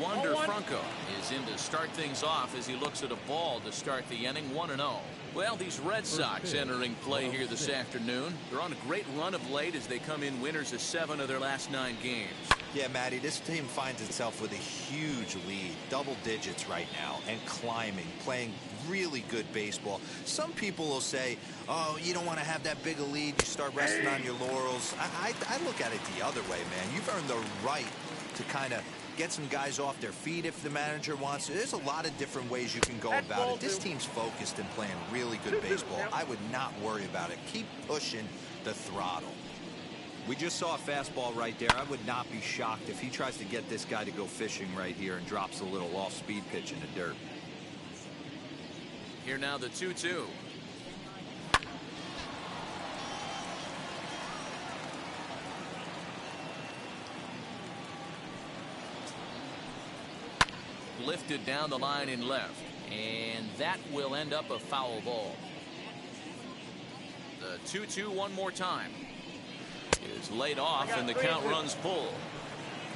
Wander Franco is in to start things off as he looks at a ball to start the inning. 1-0. Well, these Red Sox entering play here this afternoon. They're on a great run of late as they come in winners of 7 of their last 9 games. Yeah, Matty, this team finds itself with a huge lead, double digits right now, and climbing, playing really good baseball. Some people will say, oh, you don't want to have that big a lead, you start resting on your laurels. I look at it the other way, man. You've earned the right to kind of get some guys off their feet if the manager wants to. There's a lot of different ways you can go about it. This team's focused and playing really good baseball. I would not worry about it. Keep pushing the throttle. We just saw a fastball right there. I would not be shocked if he tries to get this guy to go fishing right here and drops a little off-speed pitch in the dirt. Here now the 2-2. Lifted down the line in left, and that will end up a foul ball. The 2-2 one more time is laid off, and the count runs full.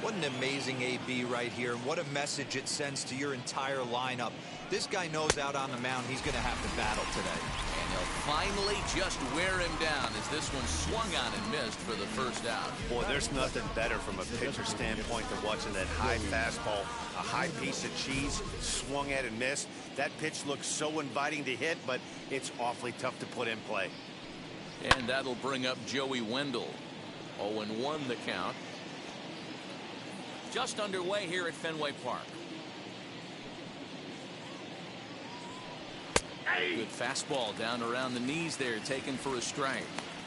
What an amazing AB right here, and what a message it sends to your entire lineup. This guy knows out on the mound he's going to have to battle today. And he'll finally just wear him down as this one swung on and missed for the first out. Boy, there's nothing better from a pitcher standpoint than watching that high fastball, a high piece of cheese, swung at and missed. That pitch looks so inviting to hit, but it's awfully tough to put in play. And that'll bring up Joey Wendell. 0-1 the count. Just underway here at Fenway Park. Good fastball down around the knees there, taken for a strike.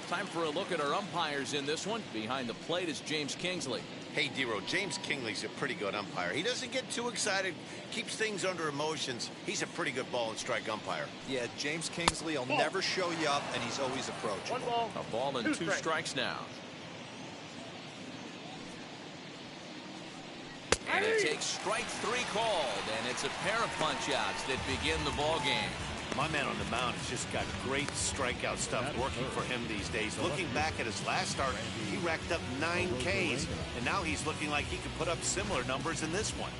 Time for a look at our umpires in this one. Behind the plate is James Kingsley. Hey, Dero, James Kingsley's a pretty good umpire. He doesn't get too excited, keeps things under emotions. He's a pretty good ball and strike umpire. Yeah, James Kingsley will never show you up, and he's always approachable. A ball and 2 strikes now. And it takes strike 3 called, and it's a pair of punch-outs that begin the ball game. My man on the mound has just got great strikeout stuff working for him these days. Looking back at his last start, he racked up 9 Ks, and now he's looking like he could put up similar numbers in this one.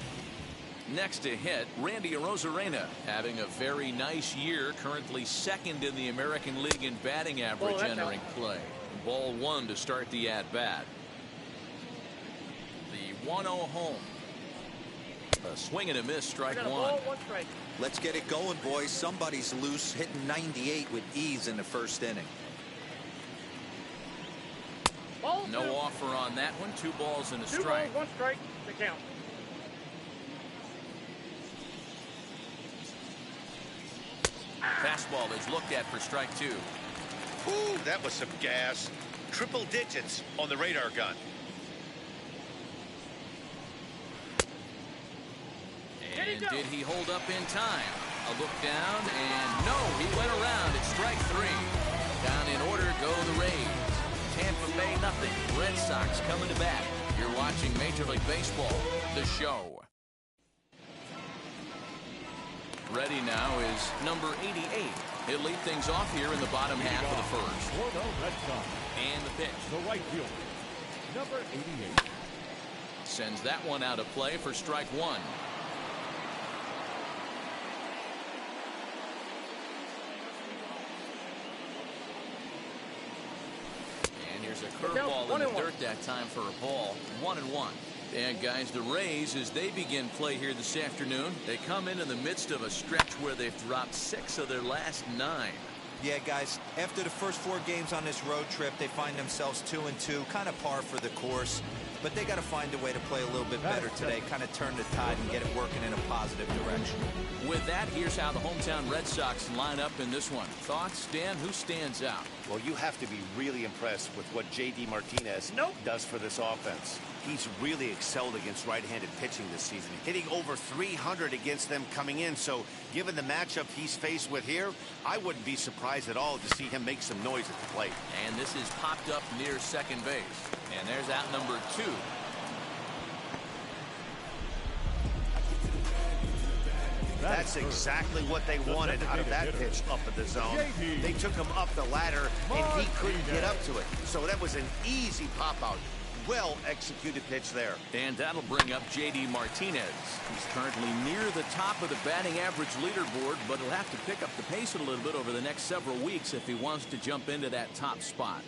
Next to hit, Randy Arozarena, having a very nice year, currently second in the American League in batting average entering play. Ball 1 to start the at-bat. The 1-0 home. A swing and a miss, strike 1. Let's get it going, boys. Somebody's loose, hitting 98 with ease in the first inning. No offer on that one. 2 balls and a strike. 2 balls, 1 strike, the count. Fastball is looked at for strike 2. Ooh, that was some gas. Triple digits on the radar gun. And did he hold up in time? A look down, and no, he went around at strike 3. Down in order go the Rays. Tampa Bay nothing. Red Sox coming to bat. You're watching Major League Baseball, the show. Ready now is number 88. He'll lead things off here in the bottom half of the first. For the Red Sox. And the pitch. The right fielder, number 88. Sends that one out of play for strike 1. Here's a curveball in the dirt that time for a ball. 1-1. And guys, the Rays, as they begin play here this afternoon, they come in the midst of a stretch where they've dropped 6 of their last 9. Yeah, guys, after the first 4 games on this road trip, they find themselves 2-2, kind of par for the course. But they got to find a way to play a little bit better today, kind of turn the tide and get it working in a positive direction. With that, here's how the hometown Red Sox line up in this one. Thoughts, Dan? Who stands out? Well, you have to be really impressed with what J.D. Martinez does for this offense. He's really excelled against right-handed pitching this season, hitting over 300 against them coming in. So given the matchup he's faced with here, I wouldn't be surprised at all to see him make some noise at the plate. And this is popped up near second base. And there's out number 2. That's exactly what they wanted out of that pitch up in the zone. They took him up the ladder, and he couldn't get up to it. So that was an easy pop-out. well-executed pitch there. And that'll bring up J.D. Martinez. He's currently near the top of the batting average leaderboard, but he'll have to pick up the pace a little bit over the next several weeks if he wants to jump into that top spot.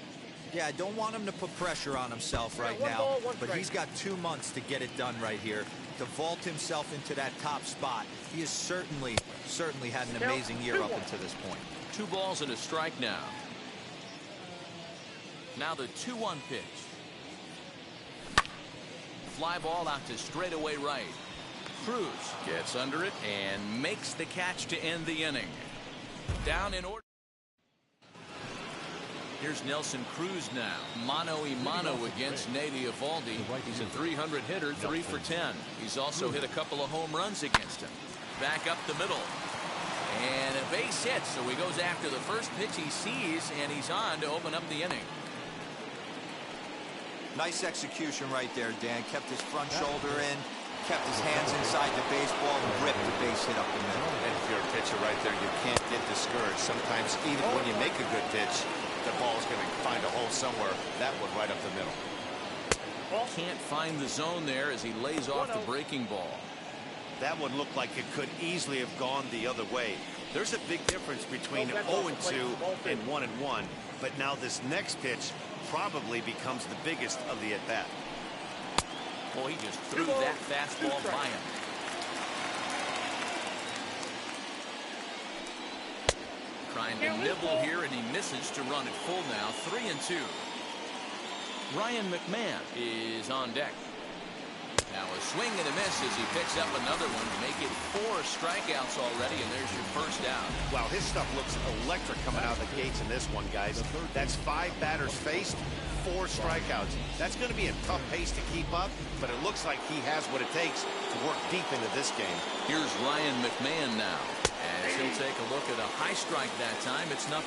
Yeah, I don't want him to put pressure on himself right now, but he's got 2 months to get it done right here, to vault himself into that top spot. He has certainly had an amazing year up until this point. 2 balls and a strike now. Now the 2-1 pitch. Fly ball out to straightaway right. Cruz gets under it and makes the catch to end the inning. Down in order. Here's Nelson Cruz now. Mano a mano against Nate Eovaldi. He's a 300 hitter, 3 for 10. He's also hit a couple of home runs against him. Back up the middle. And a base hit, so he goes after the first pitch he sees, and he's on to open up the inning. Nice execution right there, Dan. Kept his front shoulder in, kept his hands inside the baseball, and ripped the base hit up the middle. And if you're a pitcher right there, you can't get discouraged. Sometimes even when you make a good pitch, the ball is going to find a hole somewhere. That one right up the middle. Can't find the zone there as he lays off the breaking ball. That one looked like it could easily have gone the other way. There's a big difference between 0-2 and 1-1, but now this next pitch probably becomes the biggest of the at-bat. Boy, he just threw that fastball by him. Trying to nibble here, and he misses to run it full now. 3-2. Ryan McMahon is on deck. Now a swing and a miss as he picks up another one to make it 4 strikeouts already, and there's your first out. Wow, his stuff looks electric coming out of the gates in this one, guys. That's 5 batters faced, 4 strikeouts. That's going to be a tough pace to keep up, but it looks like he has what it takes to work deep into this game. Here's Ryan McMahon now, as he'll take a look at a high strike that time. It's 0-1.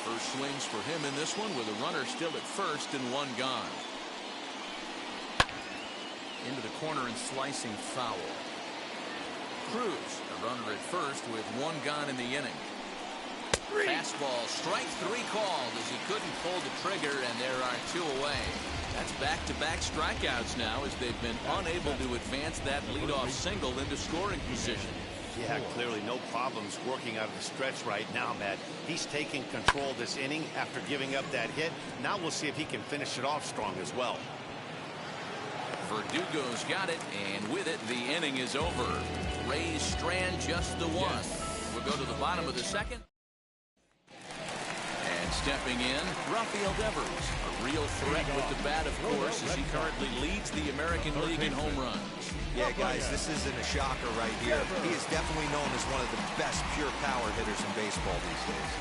First swings for him in this one with a runner still at first and 1 gone. Into the corner and slicing foul. Cruz, a runner at first with 1 gone in the inning. Fastball, strike 3 called as he couldn't pull the trigger, and there are 2 away. That's back-to-back strikeouts now as they've been unable to advance that leadoff single into scoring position. Yeah, clearly no problems working out of the stretch right now, Matt. He's taking control this inning after giving up that hit. Now we'll see if he can finish it off strong as well. Verdugo's got it, and with it, the inning is over. Rays strand just the 1. We'll go to the bottom of the second. And stepping in, Rafael Devers, a real threat with the bat, of course, as he currently leads the American League in home runs. Yeah, guys, this isn't a shocker right here. He is definitely known as one of the best pure power hitters in baseball these days.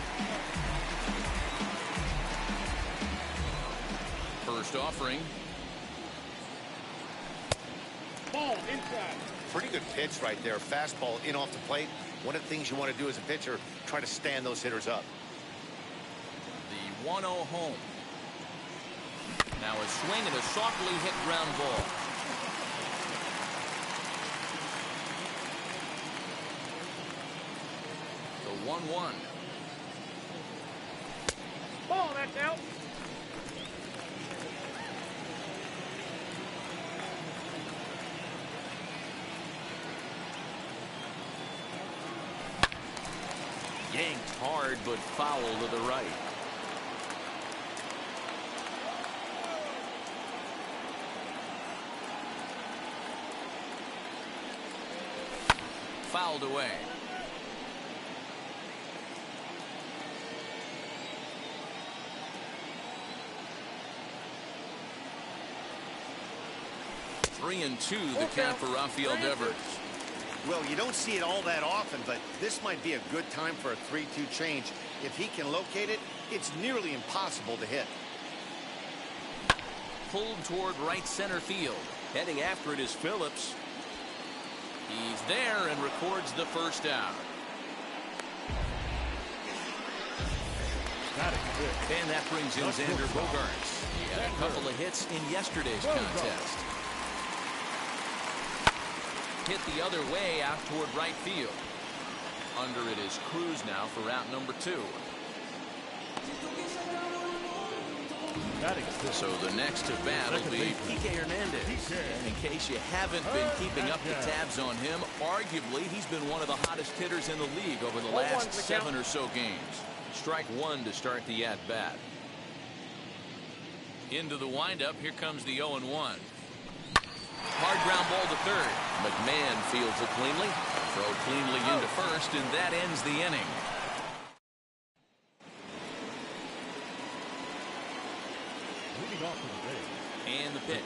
First offering. Ball inside. Pretty good pitch right there. Fastball in off the plate. One of the things you want to do as a pitcher, try to stand those hitters up. The 1-0 home. Now a swing and a softly hit ground ball. The 1-1. Ball, that's out. Yanked hard, but foul to the right. Fouled away. Three and 2, the count for Rafael Devers. Well, you don't see it all that often, but this might be a good time for a 3-2 change. If he can locate it, it's nearly impossible to hit. Pulled toward right center field. Heading after it is Phillips. He's there and records the first out. And that brings in Xander Bogaerts. He had a couple of hits in yesterday's contest. Hit the other way out toward right field. Under it is Cruz now for out number 2. So the next to bat will be Kike Hernandez. And in case you haven't been keeping up the tabs on him, arguably he's been one of the hottest hitters in the league over the last 7 or so games. Strike one to start the at-bat. Into the windup, here comes the 0-1. Hard ground ball to third. McMahon fields it cleanly. Throw cleanly into first, and that ends the inning. And the pitch.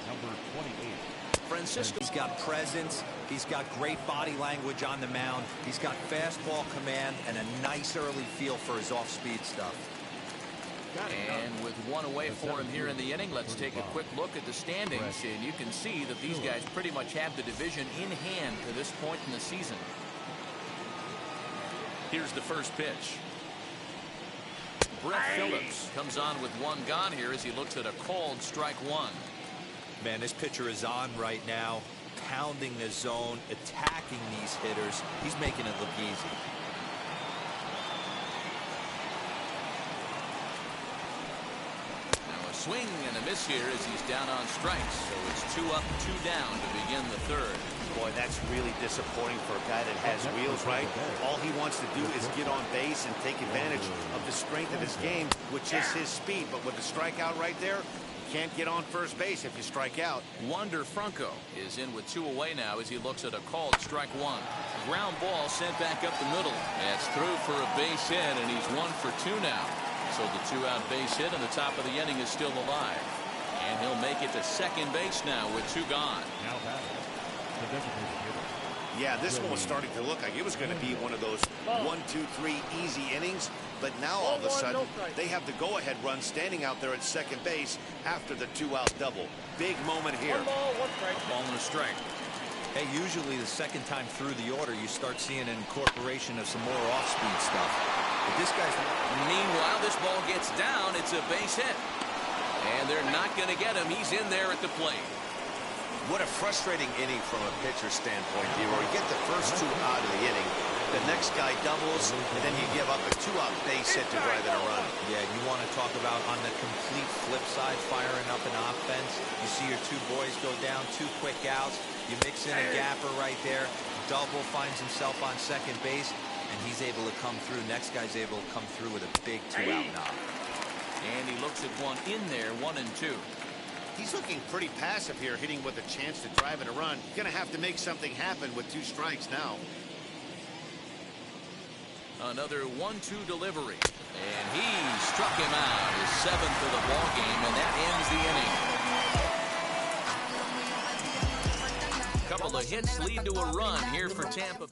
Number 28. Francisco. He's got presence. He's got great body language on the mound. He's got fastball command and a nice early feel for his off-speed stuff. And with one away for him here in the inning, let's take a quick look at the standings. And you can see that these guys pretty much have the division in hand to this point in the season. Here's the first pitch. Brett Phillips comes on with one gone here as he looks at a called strike one. Man, this pitcher is on right now, pounding the zone, attacking these hitters. He's making it look easy. Now a swing and a miss here as he's down on strikes. So it's 2 up, 2 down to begin the third. Boy, that's really disappointing for a guy that has wheels, right? All he wants to do is get on base and take advantage of the strength of his game, which is his speed. But with the strikeout right there, you can't get on first base if you strike out. Wander Franco is in with 2 away now as he looks at a called strike one. Ground ball sent back up the middle. That's through for a base hit, and he's 1 for 2 now. So the 2-out base hit on the top of the inning is still alive. And he'll make it to second base now with 2 gone. Now batting, the designated hitter. Yeah, this one was starting to look like it was going to be one of those 1, 2, 3 easy innings. But now all of a sudden, they have the go-ahead run standing out there at second base after the 2-out double. Big moment here. 1 ball, 1 strike. Ball and a strike. Hey, usually the second time through the order, you start seeing an incorporation of some more off-speed stuff. But this guy's... Meanwhile, this ball gets down. It's a base hit. And they're not going to get him. He's in there at the plate. What a frustrating inning from a pitcher standpoint here, where you get the first 2 out of the inning, the next guy doubles, and then you give up a 2-out base hit to drive in a run. Yeah, you want to talk about on the complete flip side, firing up an offense. You see your 2 boys go down, 2 quick outs. You mix in a gapper right there. Double finds himself on second base, and he's able to come through. Next guy's able to come through with a big 2-out knock. And he looks at one in there, 1 and 2. He's looking pretty passive here, hitting with a chance to drive in a run. Going to have to make something happen with 2 strikes now. Another 1-2 delivery. And he struck him out, his 7th of the ball game, and that ends the inning. Couple of hits lead to a run here for Tampa.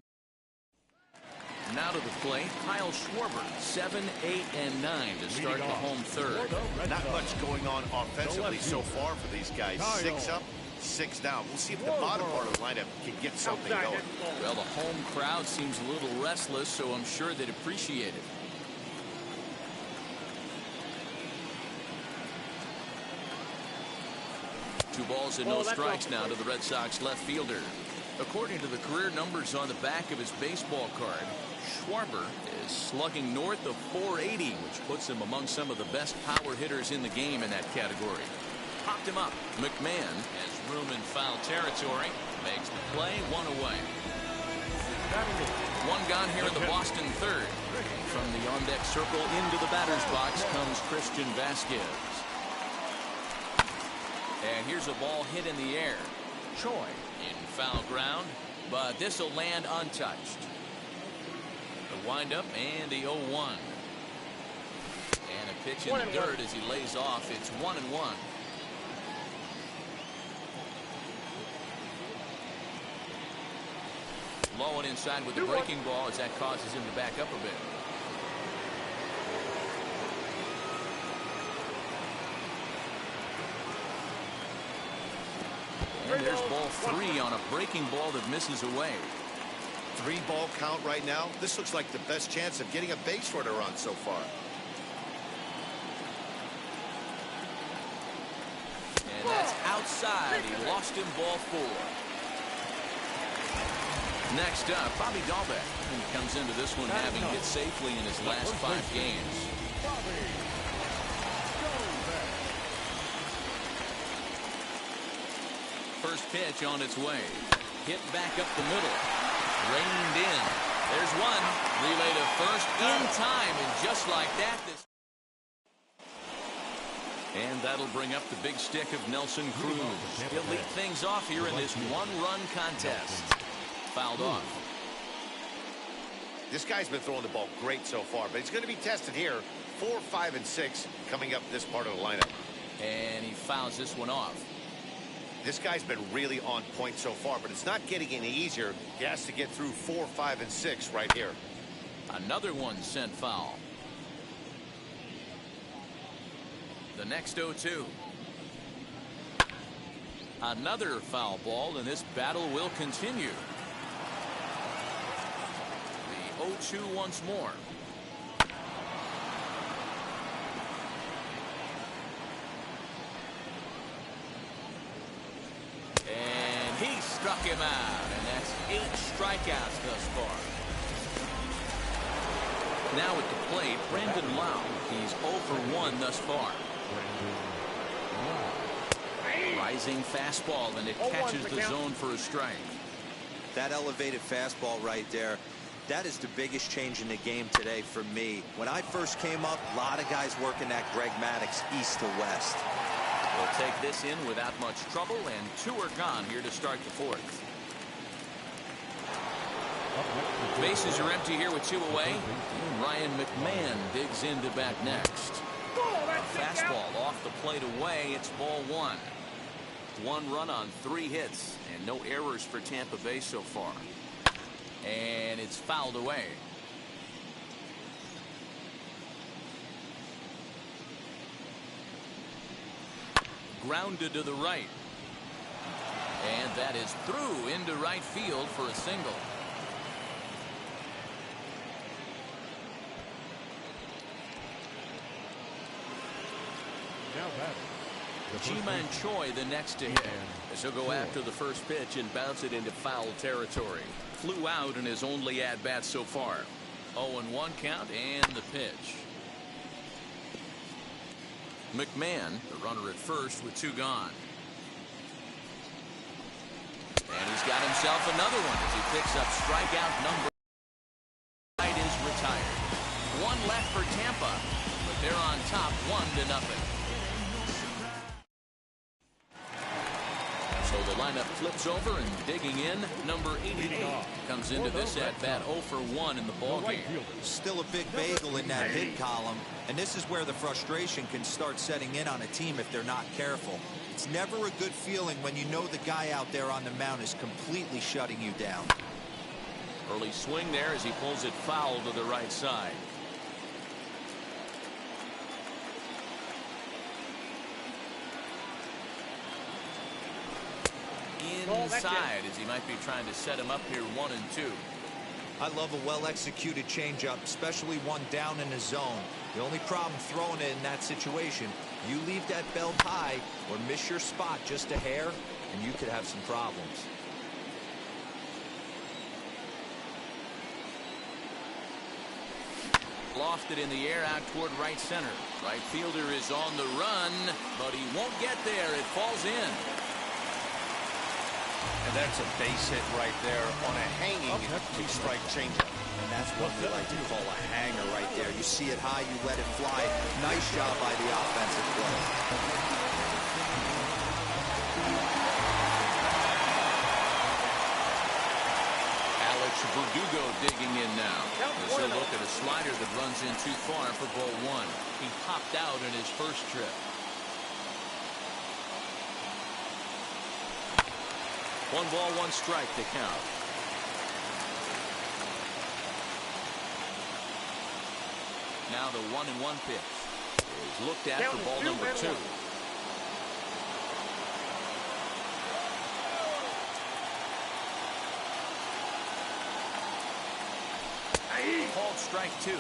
Now to the plate, Kyle Schwarber, 7, 8, and 9 to start the home third. Not much going on offensively so far for these guys. 6 up, 6 down. We'll see if the bottom part of the lineup can get something going. Well, the home crowd seems a little restless, so I'm sure they'd appreciate it. Two balls and no strikes now to the Red Sox left fielder. According to the career numbers on the back of his baseball card, Schwarber is slugging north of 480, which puts him among some of the best power hitters in the game in that category. Popped him up. McMahon has room in foul territory. Makes the play, 1 away. 1 gone here in the Boston third. From the on-deck circle into the batter's box comes Christian Vasquez. And here's a ball hit in the air. Choi in foul ground, but this will land untouched. The windup and the 0-1. And a pitch in the dirt as he lays off. It's 1-1. Low and inside with the breaking ball as that causes him to back up a bit. And there's ball 3 on a breaking ball that misses away. 3-ball count right now. This looks like the best chance of getting a base runner on so far. And that's outside. He lost him, ball 4. Next up, Bobby Dahlbeck. He comes into this one having hit safely in his last 5 games. first pitch on its way. Hit back up the middle. Reined in. There's one. Relay to first in time, and just like that, and that'll bring up the big stick of Nelson Cruz. He'll lead things off here in this one-run contest. Fouled off. This guy's been throwing the ball great so far, but he's going to be tested here. 4, 5, and 6 coming up this part of the lineup. And he fouls this one off. This guy's been really on point so far, but it's not getting any easier. He has to get through 4, 5, and 6 right here. Another one sent foul. The next 0-2. Another foul ball, and this battle will continue. The 0-2 once more. And he struck him out, and that's 8 strikeouts thus far. Now at the plate, Brandon Lau. He's 0 for 1 thus far. Rising fastball, and it catches the zone for a strike. That elevated fastball right there, that is the biggest change in the game today for me. When I first came up, a lot of guys working that Greg Maddux east to west. They'll take this in without much trouble, and 2 are gone here to start the 4th. Bases are empty here with 2 away. And Ryan McMahon digs in to bat next. A fastball off the plate away. It's ball 1. 1 run on 3 hits, and no errors for Tampa Bay so far. And it's fouled away. Grounded to the right. And that is through into right field for a single. Now batting. Ji-Man Choi the next to hit, as he'll go after the first pitch and bounce it into foul territory. Flew out in his only at-bat so far. 0-1 count and the pitch. McMahon, the runner at first with 2 gone. And he's got himself another one as he picks up strikeout number. Right is retired. 1 left for Tampa, but they're on top 1-0. So the lineup flips over, and digging in, number 88 comes into this at-bat 0 for 1 in the ballgame. Still a big bagel in that hit column, and this is where the frustration can start setting in on a team if they're not careful. It's never a good feeling when you know the guy out there on the mound is completely shutting you down. Early swing there as he pulls it foul to the right side. Inside as he might be trying to set him up here 1-2. I love a well-executed changeup, especially one down in the zone. The only problem throwing it in that situation, you leave that belt high or miss your spot just a hair, and you could have some problems. Lofted in the air out toward right center. Right fielder is on the run, but he won't get there. It falls in. And that's a base hit right there on a hanging 2-strike changeup. And that's what we like to call a hanger right there. You see it high, you let it fly. Nice job by the offensive player. Alex Verdugo digging in now. As he'll look at a slider that runs in too far for ball 1. He popped out in his first trip. 1 ball, 1 strike to count. Now the 1-1 pitch is looked at for ball number 2. Called strike 2.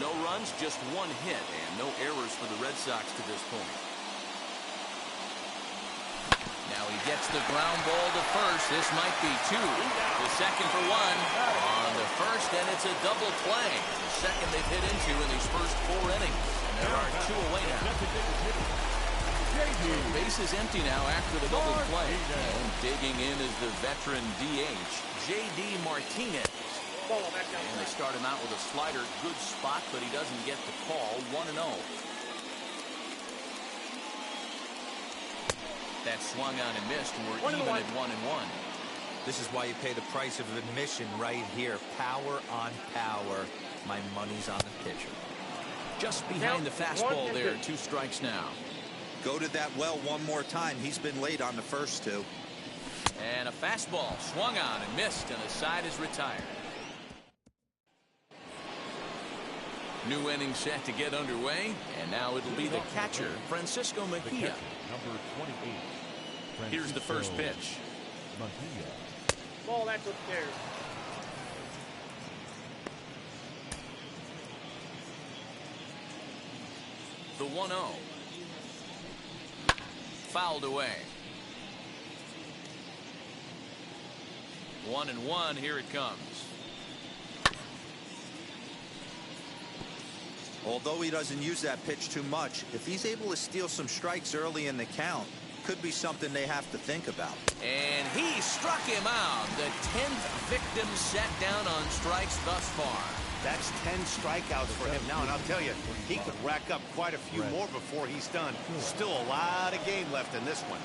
No runs, just 1 hit, and no errors for the Red Sox to this point. Now he gets the ground ball to first. This might be 2. The second for 1 on the first, and it's a double play. The second they've hit into in these first 4 innings. And there are 2 away now. Base is empty now after the double play. And digging in is the veteran DH, J.D. Martinez. And they start him out with a slider. Good spot, but he doesn't get the call. 1-0. That swung on and missed, and we're even at 1-1. This is why you pay the price of admission right here. Power on power. My money's on the pitcher. Just behind the fastball there. 2 strikes now. Go to that well one more time. He's been late on the first 2. And a fastball swung on and missed, and the side is retired. New inning set to get underway, and now it'll be the catcher, Francisco Mejia. Number 28. Here's the first pitch. Mejia. Ball, that's upstairs. The 1-0. Fouled away. 1-1. Here it comes. Although he doesn't use that pitch too much, if he's able to steal some strikes early in the count, could be something they have to think about. And he struck him out. The 10th victim set down on strikes thus far. That's 10 strikeouts for him now, and I'll tell you, he could rack up quite a few more before he's done. Still a lot of game left in this one.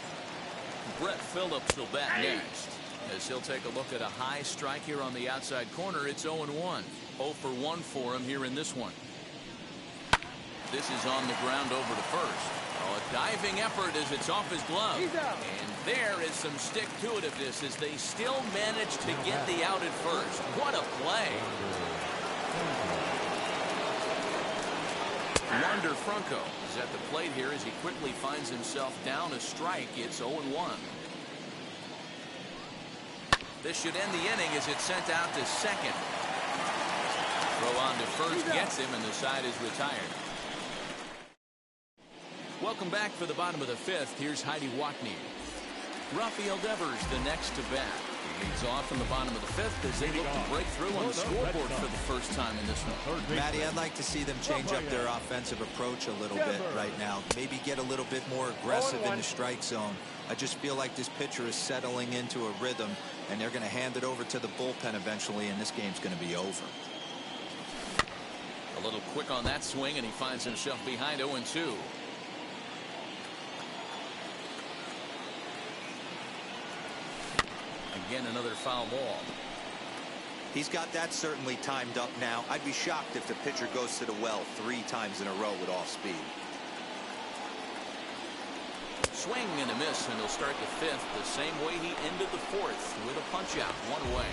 Brett Phillips will bat next, as he'll take a look at a high strike here on the outside corner. It's 0-1. 0 for 1 for him here in this one. This is on the ground over to first. Oh, a diving effort as it's off his glove. And there is some stick-to-itiveness as they still manage to get the out at first. What a play. Wander Franco is at the plate here as he quickly finds himself down a strike. It's 0-1. This should end the inning as it's sent out to second. Throw on to first gets him, and the side is retired. Welcome back for the bottom of the 5th. Here's Heidi Watney. Rafael Devers the next to bat. He leads off in the bottom of the 5th as they look to break through on the scoreboard for the first time in this one. Matty, I'd like to see them change up their offensive approach a little bit right now. Maybe get a little bit more aggressive in the strike zone. I just feel like this pitcher is settling into a rhythm, and they're going to hand it over to the bullpen eventually, and this game's going to be over. A little quick on that swing, and he finds himself behind 0-2. Again, another foul ball. He's got that certainly timed up now. I'd be shocked if the pitcher goes to the well 3 times in a row with off speed. Swing and a miss, and he'll start the 5th the same way he ended the 4th with a punch out, 1 away.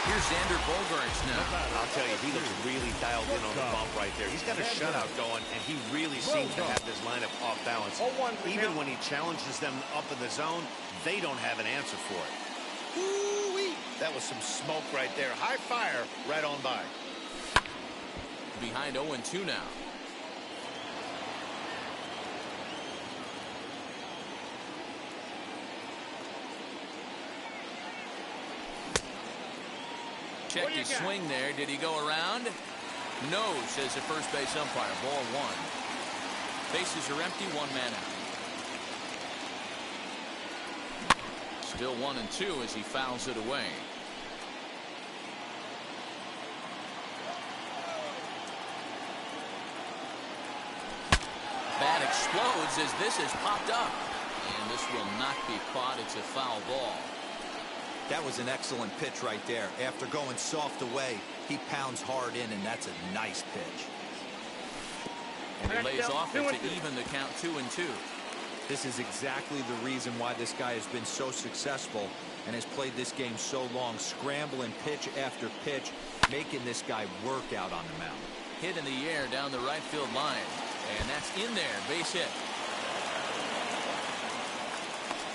Here's Xander Bogaerts now. I'll tell you, he looks really dialed in on the bump right there. He's got a shutout going, and he really seems to have this lineup off balance. Even when he challenges them up in the zone, they don't have an answer for it. Woo-wee. That was some smoke right there. High fire right on by. Behind 0-2 now. Checked his swing there. Did he go around? No, says the first base umpire. Ball 1. Bases are empty. 1 man out. Still 1-2 as he fouls it away. Bat explodes as this is popped up. And this will not be caught. It's a foul ball. That was an excellent pitch right there. After going soft away, he pounds hard in, and that's a nice pitch. And he lays off it to even the count 2-2. This is exactly the reason why this guy has been so successful and has played this game so long, scrambling pitch after pitch, making this guy work out on the mound. Hit in the air down the right field line, and that's in there, base hit.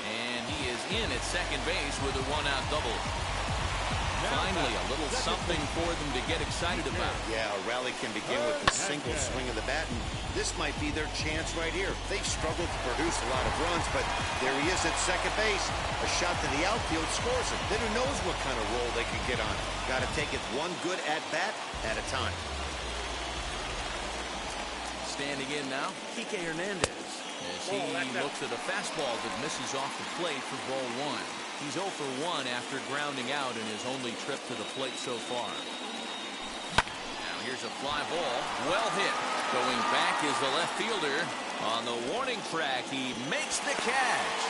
And he is in at second base with a 1-out double. Finally, a little something for them to get excited about. Yeah, a rally can begin with a single swing of the bat, and this might be their chance right here. They've struggled to produce a lot of runs, but there he is at second base. A shot to the outfield scores it. Then who knows what kind of role they could get on. Got to take it one good at-bat at a time. Standing in now, Kike Hernandez. as he looks at a fastball that misses off the plate for ball one. He's 0 for 1 after grounding out in his only trip to the plate so far. Now here's a fly ball. Well hit. Going back is the left fielder. On the warning track, he makes the catch.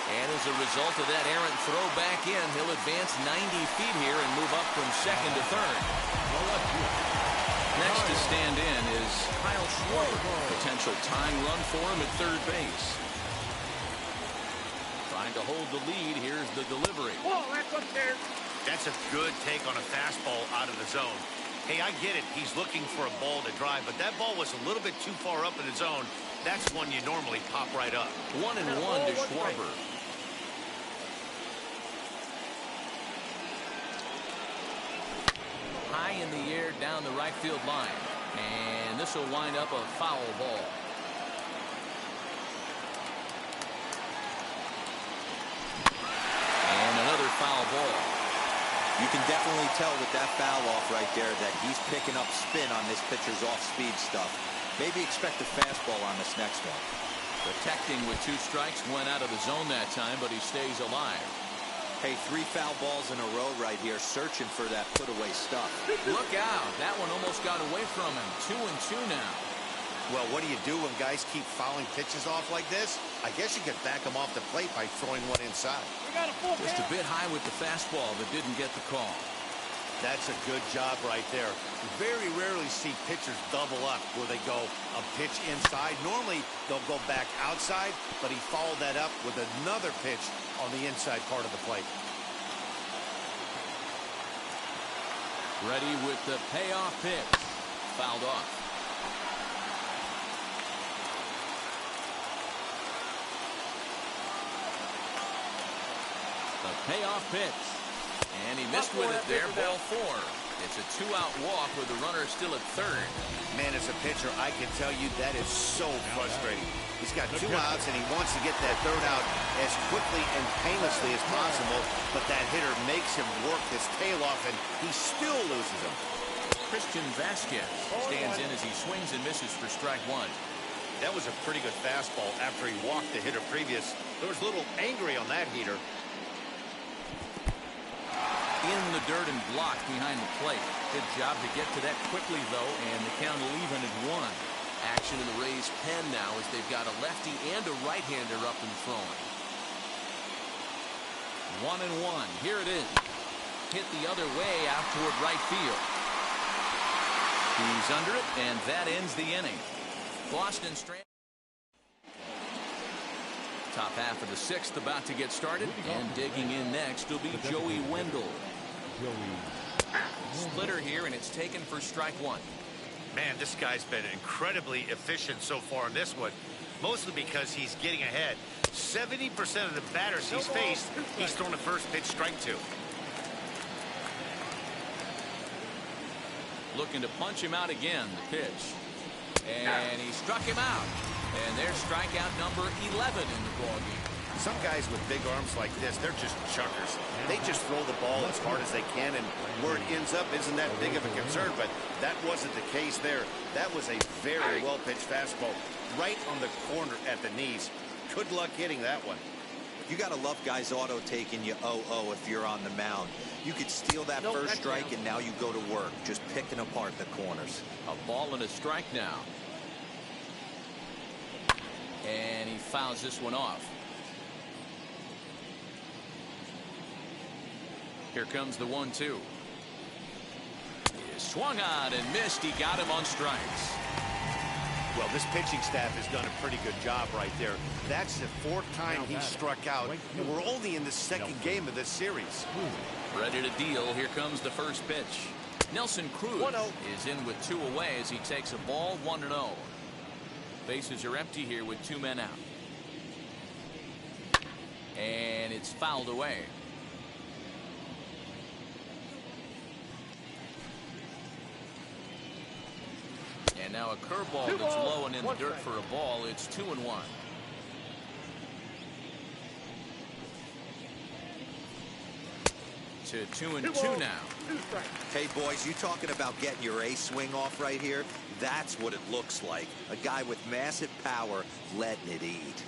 And as a result of that errant throw back in, he'll advance 90 feet here and move up from second to third. Next to stand in is Kyle Schwarber. Potential tying run for him at third base. Trying to hold the lead. Here's the delivery. Oh, that's up there. That's a good take on a fastball out of the zone. Hey, I get it. He's looking for a ball to drive, but that ball was a little bit too far up in the zone. That's one you normally pop right up. 1-1 to Schwarber. High in the air down the right field line. And this will wind up a foul ball. And another foul ball. You can definitely tell with that foul off right there that he's picking up spin on this pitcher's off-speed stuff. Maybe expect a fastball on this next one. Protecting with 2 strikes, went out of the zone that time, but he stays alive. Hey, 3 foul balls in a row right here, searching for that put-away stuff. Look out. That one almost got away from him. 2-2 now. Well, what do you do when guys keep fouling pitches off like this? I guess you could back them off the plate by throwing one inside. We got a full Just a bit high with the fastball, but didn't get the call. That's a good job right there. Very rarely see pitchers double up where they go a pitch inside. Normally, they'll go back outside, but he followed that up with another pitch on the inside part of the plate. Ready with the payoff pitch. Fouled off. The payoff pitch. And he missed with it there, ball 4. It's a 2-out walk with the runner still at third. Man, as a pitcher, I can tell you that is so frustrating. He's got 2 outs, and he wants to get that 3rd out as quickly and painlessly as possible, but that hitter makes him work his tail off, and he still loses him. Christian Vasquez stands in as he swings and misses for strike 1. That was a pretty good fastball after he walked the hitter previous. There was a little angry on that heater. In the dirt and blocked behind the plate. Good job to get to that quickly, though, and the count will even at 1. Action in the Rays' pen now as they've got a lefty and a right-hander up and throwing. 1-1. Here it is. Hit the other way out toward right field. He's under it, and that ends the inning. Boston Strand. Top half of the 6th about to get started, and digging in next will be Joey Wendell. Splitter here, and it's taken for strike 1. Man, this guy's been incredibly efficient so far in this one, mostly because he's getting ahead. 70% of the batters he's faced, he's thrown a first pitch strike 2. Looking to punch him out again, the pitch. And he struck him out. And there's strikeout number 11 in the ballgame. Some guys with big arms like this, they're just chuckers. They just throw the ball as hard as they can, and where it ends up isn't that big of a concern, but that wasn't the case there. That was a very well-pitched fastball right on the corner at the knees. Good luck hitting that one. You got to love guys auto-taking you 0-0 if you're on the mound. You could steal that first strike, and now you go to work, just picking apart the corners. A ball and a strike now. And he fouls this one off. Here comes the 1-2. He swung on and missed. He got him on strikes. Well, this pitching staff has done a pretty good job right there. That's the 4th time he struck out, and we're only in the 2nd game of this series. Ready to deal. Here comes the first pitch. Nelson Cruz is in with 2 away as he takes a ball, 1-0. Bases are empty here with 2 men out. And it's fouled away. And now a curveball that's low and in the dirt for a ball. It's 2-1. To 2-2 now. Hey, boys, you talking about getting your A swing off right here? That's what it looks like. A guy with massive power letting it eat.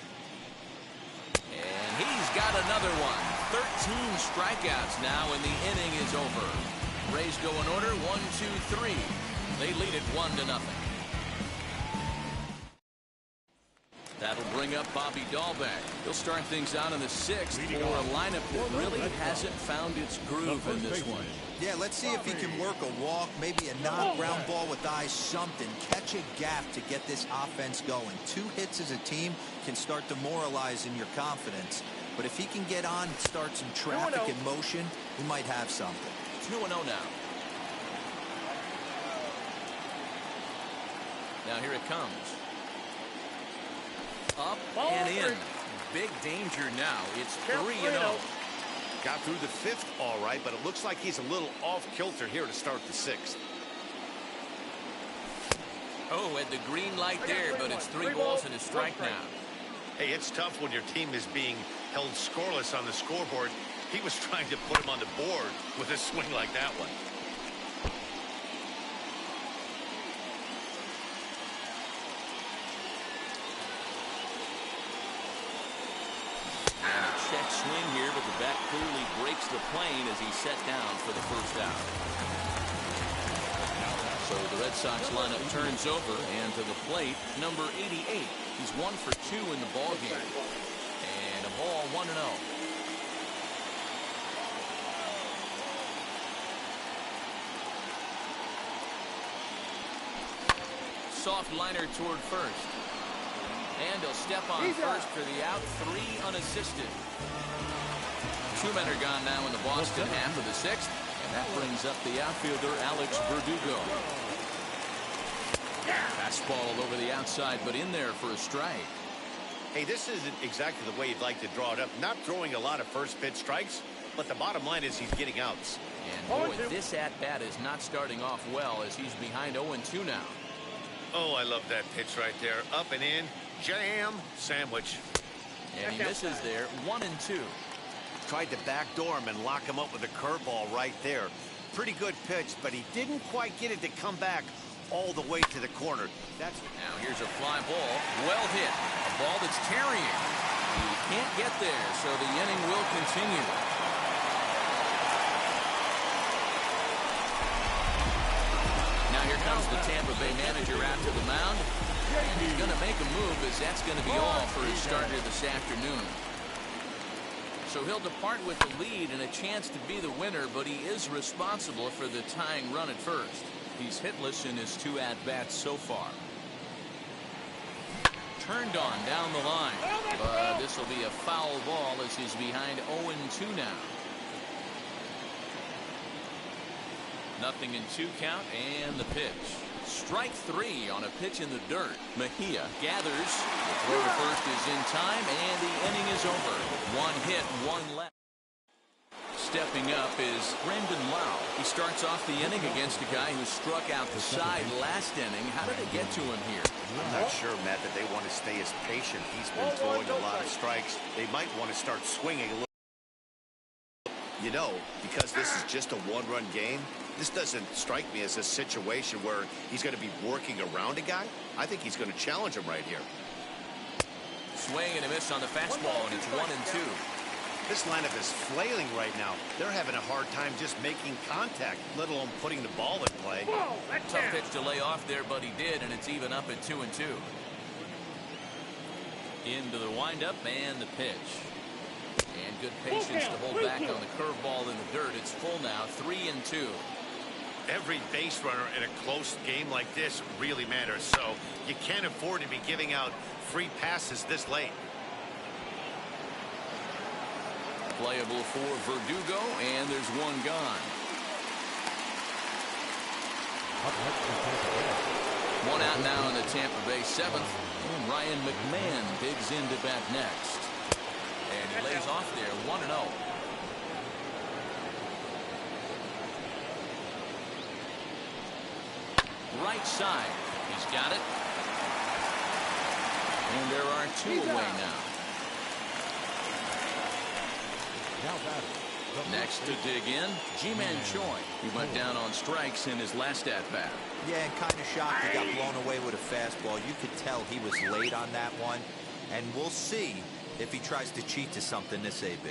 And he's got another one. 13 strikeouts now, and the inning is over. Rays go in order, 1, 2, 3. They lead it 1-0. That'll bring up Bobby Dahlbeck. He'll start things out in the 6th for a lineup that really hasn't found its groove in this one. Yeah, let's see if he can work a walk, maybe a knock, ground ball with eyes, something. Catch a gap to get this offense going. 2 hits as a team can start demoralizing your confidence. But if he can get on and start some traffic in motion, we might have something. 2-0 now. Now here it comes. Up and in. Big danger now. It's 3-0. Got through the 5th all right, but it looks like he's a little off kilter here to start the 6th. Oh, at the green light there, but it's 3 balls and a strike now. Hey, it's tough when your team is being held scoreless on the scoreboard. He was trying to put him on the board with a swing like that one. Check swing here, but the bat clearly breaks the plane as he's set down for the first out. So the Red Sox lineup turns over, and to the plate, number 88. He's 1 for 2 in the ballgame. And a ball 1-0. Soft liner toward first. And he'll step on first for the out. 3 unassisted. 2 men are gone now in the Boston half of the 6th. And that brings up the outfielder, Alex Verdugo. Fastball over the outside, but in there for a strike. Hey, this isn't exactly the way you'd like to draw it up. Not throwing a lot of first pitch strikes, but the bottom line is he's getting outs. And boy, this at-bat is not starting off well as he's behind 0-2 now. Oh, I love that pitch right there. Up and in. Jam sandwich. And he misses there. 1-2. Tried to backdoor him and lock him up with a curveball right there. Pretty good pitch, but he didn't quite get it to come back all the way to the corner. That's now here's a fly ball. Well hit. A ball that's carrying. He can't get there, so the inning will continue. Now here comes the Tampa Bay manager out to the mound. And he's going to make a move, as that's going to be all for his starter this afternoon. So he'll depart with the lead and a chance to be the winner, but he is responsible for the tying run at first. He's hitless in his 2 at-bats so far. Turned on down the line, but this will be a foul ball as he's behind 0-2 now. 0-2 count, and the pitch. Strike 3 on a pitch in the dirt. Mejia gathers. The throw to first is in time, and the inning is over. 1 hit, 1 left. Stepping up is Brendan Lau. He starts off the inning against a guy who struck out the side last inning. How did it get to him here? I'm not sure, Matt, that they want to stay as patient. He's been throwing a lot of strikes. They might want to start swinging a little. You know, because this is just a 1-run game, this doesn't strike me as a situation where he's going to be working around a guy. I think he's going to challenge him right here. Swing and a miss on the fastball, and it's 1-2. This lineup is flailing right now. They're having a hard time just making contact, let alone putting the ball in play. Tough pitch to lay off there, but he did, and it's even up at 2-2. Into the windup and the pitch. And good patience to hold back on the curveball in the dirt. It's full now, 3-2. Every base runner in a close game like this really matters, so you can't afford to be giving out free passes this late. Playable for Verdugo, and there's 1 gone. 1 out now in the Tampa Bay 7th. And Ryan McMahon digs into bat next. And he lays off there, 1-0. Right side. He's got it. And there are 2 away now. Now batting, Next to dig in, Ji-Man Choi. He went down on strikes in his last at-bat. Yeah, and kind of shocked he got blown away with a fastball. You could tell he was late on that one. And we'll see if he tries to cheat to something this AB.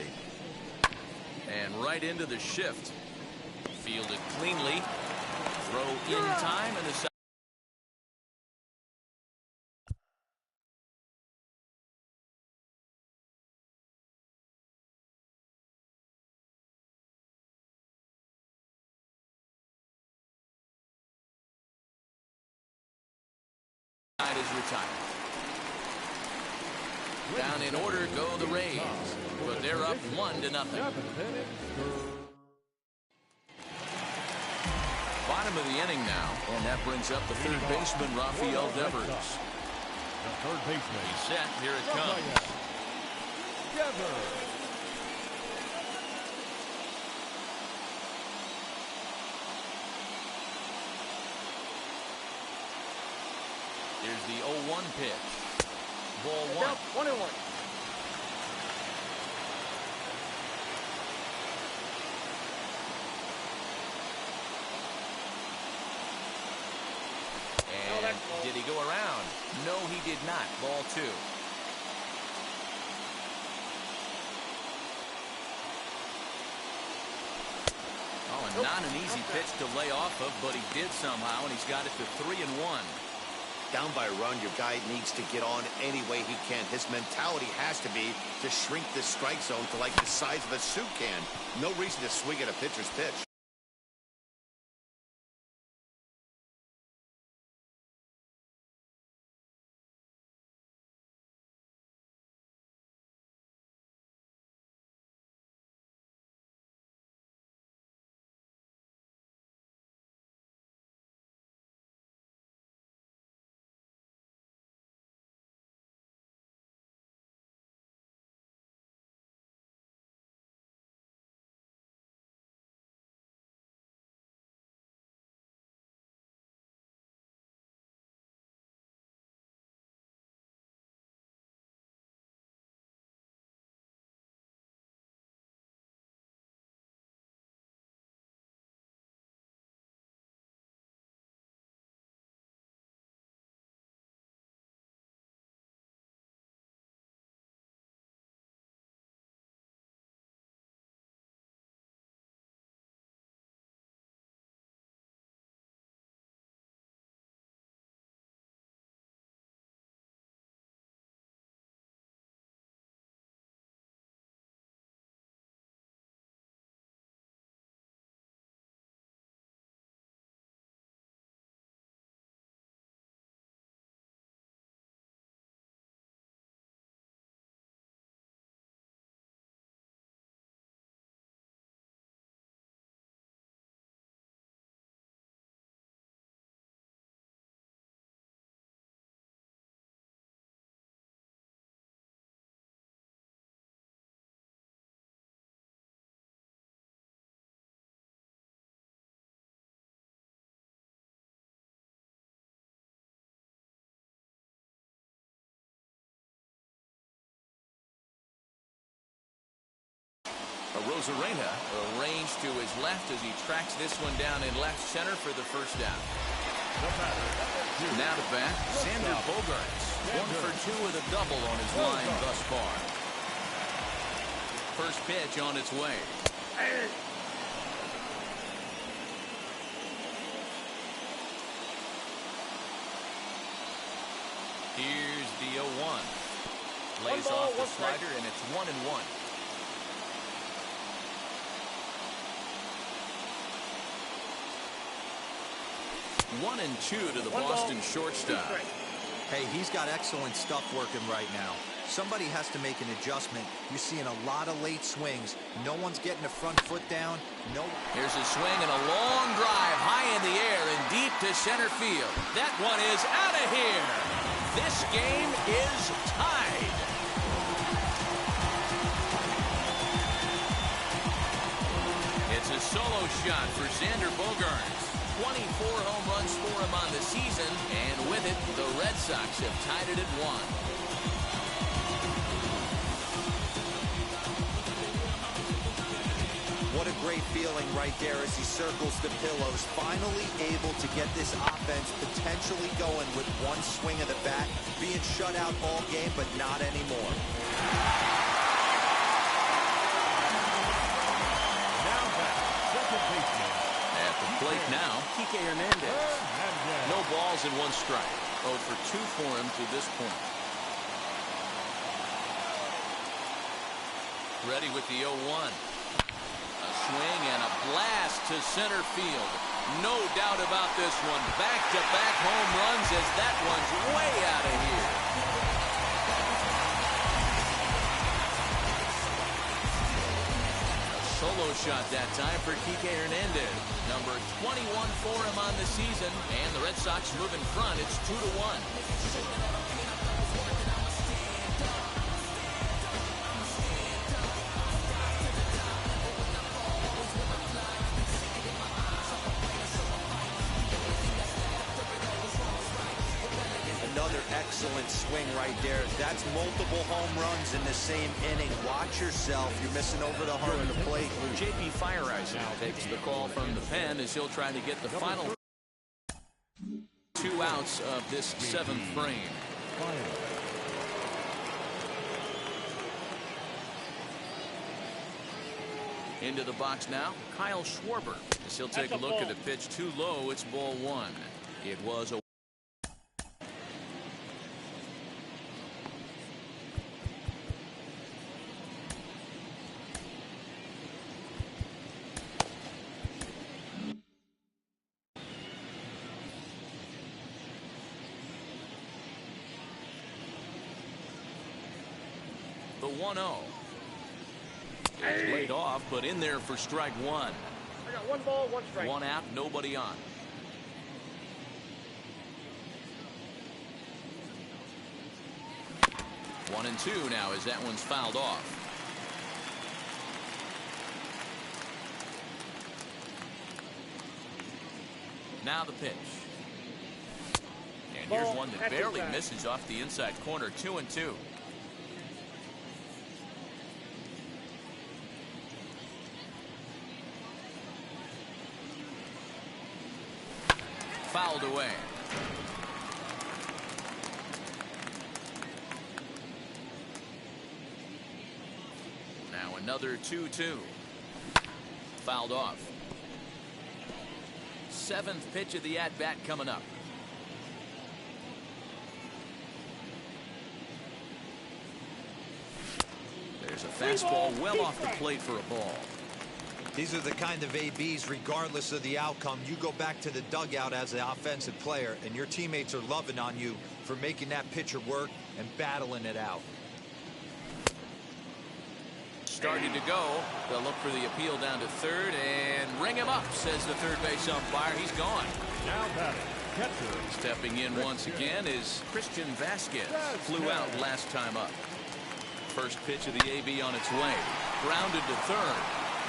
And right into the shift. Fielded cleanly. Throw in time, and the side is retired. Down in order go the Rays, but they're up 1-0. Bottom of the inning now, and that brings up the third baseman, Rafael Devers. The third baseman. He's set. Here it comes. Devers. Here's the 0-1 pitch. Ball 1. 1-1. And did he go around? No, he did not. Ball 2. Oh, and not an easy pitch to lay off of, but he did somehow, and he's got it to 3-1. Down by a run, your guy needs to get on any way he can. His mentality has to be to shrink this strike zone to like the size of a soup can. No reason to swing at a pitcher's pitch. Rosarena arranged to his left as he tracks this one down in left center for the first down. Now to bat, Xander Bogaerts. 1 for 2 with a double on his line thus far. First pitch on its way. Here's the 0-1. Lays off the slider, and it's 1-1. 1-2 to the Boston shortstop. Hey, he's got excellent stuff working right now. Somebody has to make an adjustment. You're seeing a lot of late swings. No one's getting the front foot down. Here's a swing and a long drive high in the air and deep to center field. That one is out of here. This game is tied. It's a solo shot for Xander Bogaerts. 24 home runs for him on the season, and with it, the Red Sox have tied it at 1. great feeling right there as he circles the pillows. Finally able to get this offense potentially going with one swing of the bat. Being shut out all game, but not anymore. Now back, second baseman. At the plate now, Kike Hernandez. No balls and one strike. 0 for 2 for him to this point. Ready with the 0-1. A swing and a blast to center field. No doubt about this one. Back-to-back home runs as that one's way out of here. A solo shot that time for Kike Hernandez. Number 21 for him on the season. And the Red Sox move in front. It's 2-1. Excellent swing right there. That's multiple home runs in the same inning. Watch yourself. You're missing over the heart of the plate. J.P. Fireisen takes the call from the pen as he'll try to get the final 2 outs of this 7th frame. Into the box now, Kyle Schwarber. As he'll take a look at the pitch too low. It's ball 1. It was a the 1-0. It's laid off, but in there for strike 1. I got 1 ball, 1 strike. 1 out, nobody on. One and 2 now as that one's fouled off. Now the pitch. And here's one that barely misses off the inside corner. 2-2. Fouled away. Now another 2-2. Fouled off. 7th pitch of the at-bat coming up. There's a fastball well off the plate for a ball. These are the kind of ABs, regardless of the outcome. You go back to the dugout as an offensive player, and your teammates are loving on you for making that pitcher work and battling it out. Starting to go. They'll look for the appeal down to third and ring him up, says the third base umpire. He's gone. Now batting, catcher. Stepping in once again is Christian Vasquez. Flew out last time up. First pitch of the AB on its way. Grounded to third.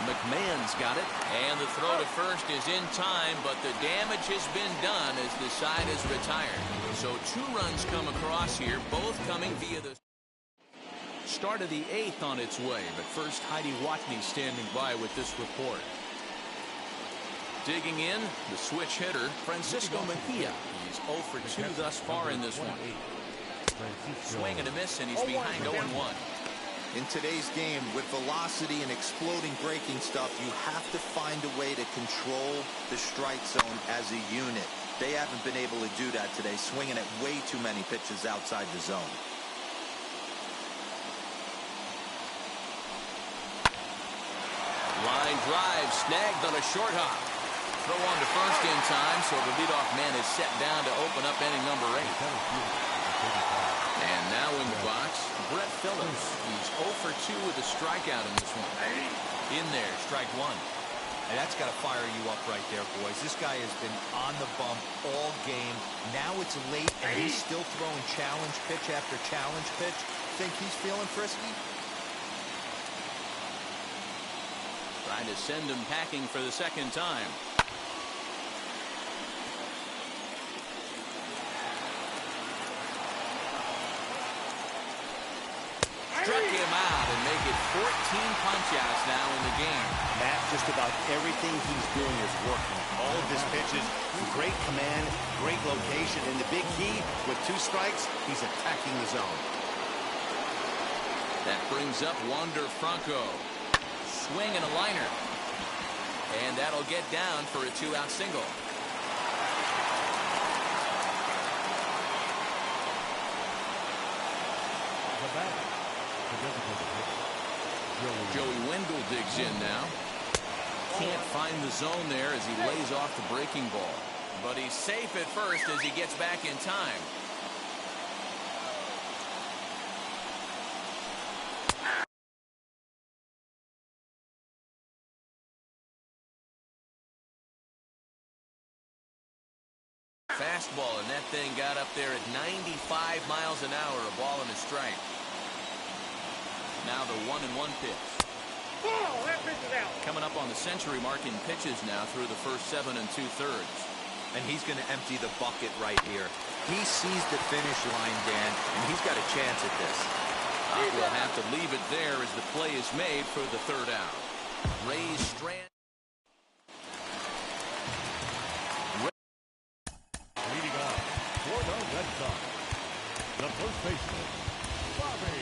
McMahon's got it, and the throw to first is in time, but the damage has been done as the side is retired. So 2 runs come across here, both coming via the start of the 8th on its way. But first, Heidi Watney standing by with this report. Digging in, the switch hitter, Francisco Mejia. He's 0 for 2 thus far in this one. Swing and a miss, and he's behind 0-1. In today's game, with velocity and exploding breaking stuff, you have to find a way to control the strike zone as a unit. They haven't been able to do that today, swinging at way too many pitches outside the zone. Line drive, snagged on a short hop. Throw on to first in time, so the leadoff man is set down to open up inning number 8. And now in the box, Brett Phillips. He's 0 for 2 with a strikeout in this one. In there, strike 1. And that's got to fire you up right there, boys. This guy has been on the bump all game. Now it's late, and he's still throwing challenge pitch after challenge pitch. Think he's feeling frisky? Trying to send him packing for the second time. Struck him out and make it 14 punch-outs now in the game. Matt just about everything he's doing is working. All of his pitches, great command, great location, and the big key, with 2 strikes, he's attacking the zone. That brings up Wander Franco. Swing and a liner. And that'll get down for a 2-out single. Joey Wendell digs in now. Can't find the zone there as he lays off the breaking ball. But he's safe at first as he gets back in time. Fastball, and that thing got up there at 95 miles an hour, a ball and a strike. Now the 1-1 pitch. Ball, that pitch is out. Coming up on the century mark in pitches now through the first 7 2/3. And he's going to empty the bucket right here. He sees the finish line, Dan, and he's got a chance at this. We'll have to leave it there as the play is made for the 3rd out. Ray Strand. Leading off for the Red Sox, the first baseman, Bobby.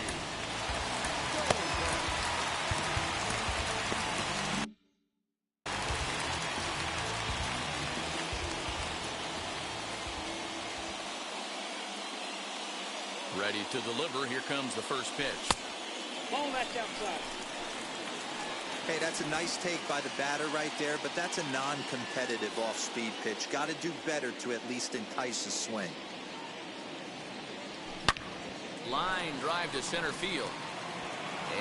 Ready to deliver. Here comes the first pitch. Ball, that's outside. Hey, that's a nice take by the batter right there, but that's a non-competitive off-speed pitch. Got to do better to at least entice a swing. Line drive to center field.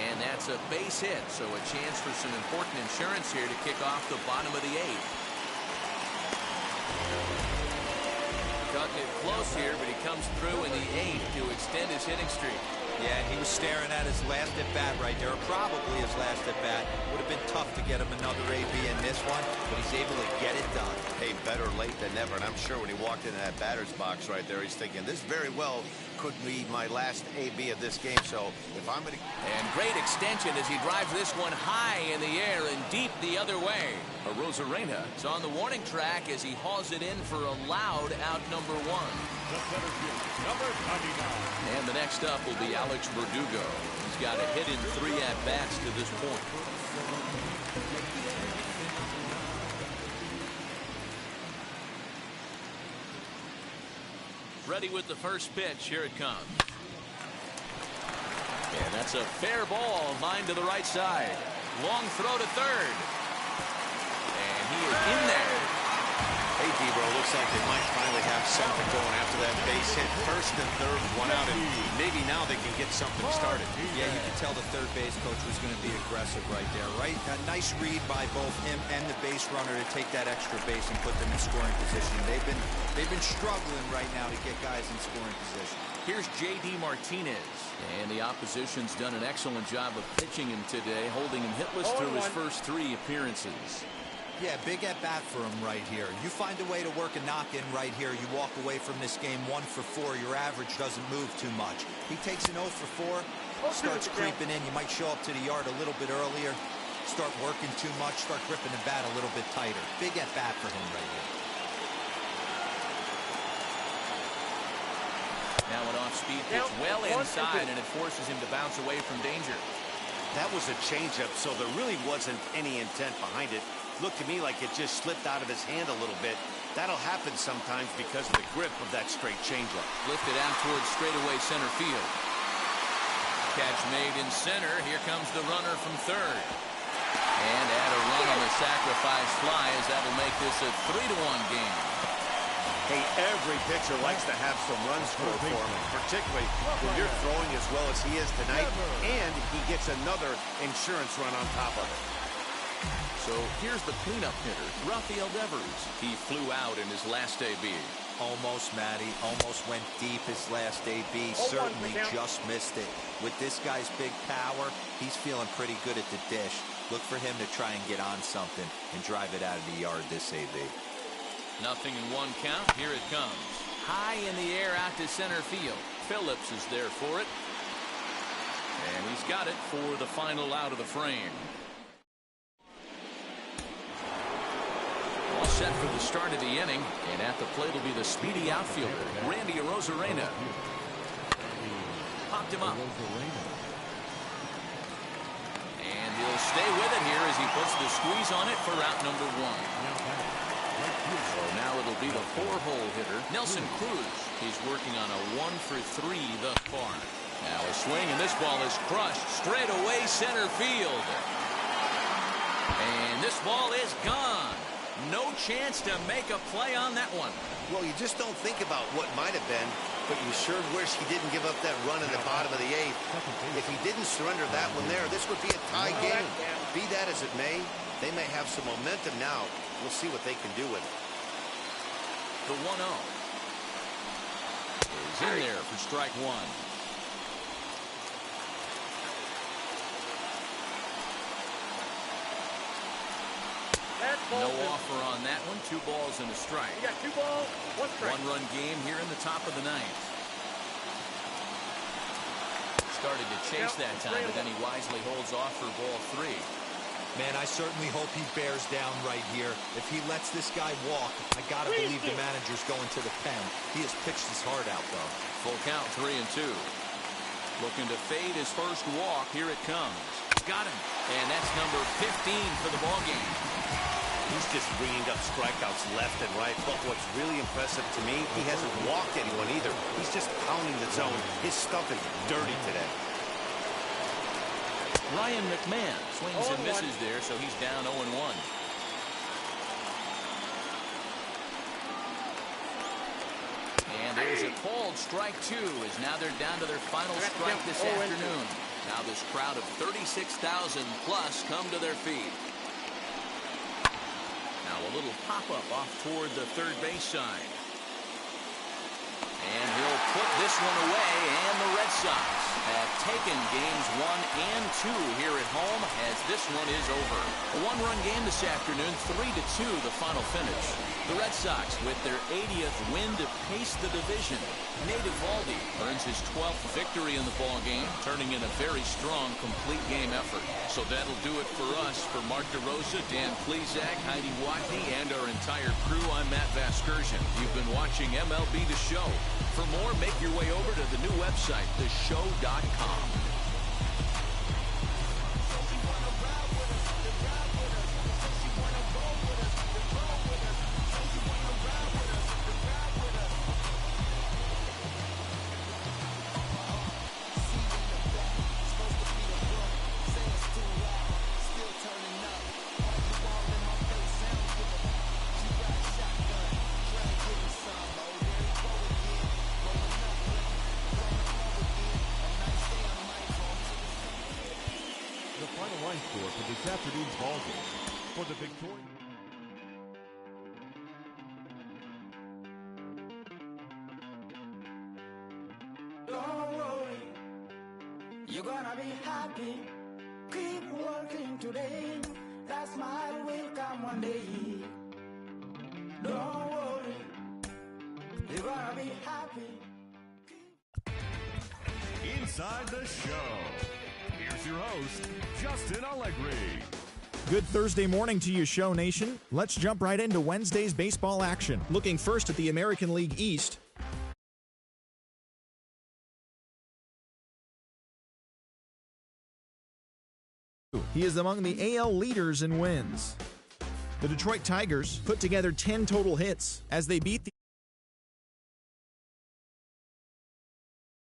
And that's a base hit, so a chance for some important insurance here to kick off the bottom of the 8th. Cutting it close here, but he comes through in the 8th to extend his hitting streak. Yeah, and he was staring at his last at-bat right there, or probably his last at-bat. Would have been tough to get him another AB in this one, but he's able to get it done. Hey, better late than never, and I'm sure when he walked into that batter's box right there, he's thinking, this very well could be my last AB of this game, so if I'm going to... And great extension as he drives this one high in the air and deep the other way. Arozarena is on the warning track as he hauls it in for a loud out number 1. The center field, number 99. And the next up will be Alex Verdugo. He's got a hit in 3 at-bats to this point. Ready with the first pitch. Here it comes. And that's a fair ball, line to the right side. Long throw to third. And he is in there. Hey, Debro, looks like they might finally have something going after that base hit. First and third, 1 out, and maybe now they can get something started. Yeah, you can tell the third base coach was going to be aggressive right there, right? A nice read by both him and the base runner to take that extra base and put them in scoring position. They've been struggling right now to get guys in scoring position. Here's J.D. Martinez, and the opposition's done an excellent job of pitching him today, holding him hitless through his first 3 appearances. Yeah, big at-bat for him right here. You find a way to work a knock-in right here. You walk away from this game 1 for 4. Your average doesn't move too much. He takes an 0 for 4, starts creeping in. You might show up to the yard a little bit earlier, start working too much, start gripping the bat a little bit tighter. Big at-bat for him right here. Now an off-speed pitch well inside, and it forces him to bounce away from danger. That was a changeup, so there really wasn't any intent behind it. Looked to me like it just slipped out of his hand a little bit. That'll happen sometimes because of the grip of that straight changeup. Lifted out towards straightaway center field. Catch made in center. Here comes the runner from third. And add a run on the sacrifice fly as that'll make this a 3-1 game. Hey, every pitcher likes to have some runs scored for him, particularly when you're throwing as well as he is tonight, and he gets another insurance run on top of it. So here's the cleanup hitter, Rafael Devers. He flew out in his last AB. Almost, Matty. Almost went deep his last AB. Certainly just missed it. With this guy's big power, he's feeling pretty good at the dish. Look for him to try and get on something and drive it out of the yard this AB. 0-1 count. Here it comes. High in the air out to center field. Phillips is there for it. And he's got it for the final out of the frame. set for the start of the inning, and at the plate will be the speedy outfielder, Randy Arozarena. Popped him up. And he'll stay with it here as he puts the squeeze on it for out number 1. So now it'll be the 4-hole hitter, Nelson Cruz. He's working on a 1-for-3 thus far. Now a swing, and this ball is crushed straight away center field. And this ball is gone. No chance to make a play on that one. Well, you just don't think about what might have been, but you sure wish he didn't give up that run in the bottom of the 8th. If he didn't surrender that one there, this would be a tie game. Be that as it may, they may have some momentum now. We'll see what they can do with it. The 1-0 is in there for strike 1. No offer on that one. 2 balls and a strike. You got 2 balls, 1 strike. 1-run game here in the top of the 9th. Started to chase that time, but then he wisely holds off for ball 3. Man, I certainly hope he bears down right here. If he lets this guy walk, I gotta believe the manager's going to the pen. He has pitched his heart out, though. Full count, 3-2. Looking to fade his first walk. Here it comes. Got him. And that's number 15 for the ball game. He's just bringing up strikeouts left and right. But what's really impressive to me, he hasn't walked anyone either. He's just pounding the zone. His stuff is dirty today. Ryan McMahon swings and misses there, so he's down 0-1. And there's a called strike 2, as now they're down to their final strike this afternoon. Now this crowd of 36,000 plus come to their feet. Now a little pop-up off toward the third base side. And he'll put this one away, and the Red Sox have taken games 1 and 2 here at home, as this one is over. A 1-run game this afternoon, 3-2 the final finish. The Red Sox with their 80th win to pace the division. Nate Eovaldi earns his 12th victory in the ball game, turning in a very strong complete game effort. So that'll do it for us. For Mark DeRosa, Dan Plesac, Heidi Watney, and our entire crew, I'm Matt Vasgersian. You've been watching MLB The Show. For more, make your way over to the new website, theshow.com. For this afternoon's ball game, for the victory. Don't worry, you're gonna be happy. Keep working today. That smile will come one day. Don't worry, you're gonna be happy. Inside the show. Here's your host, Justin Allegri. Good Thursday morning to you, Show Nation. Let's jump right into Wednesday's baseball action. Looking first at the American League East. He is among the AL leaders in wins. The Detroit Tigers put together 10 total hits as they beat the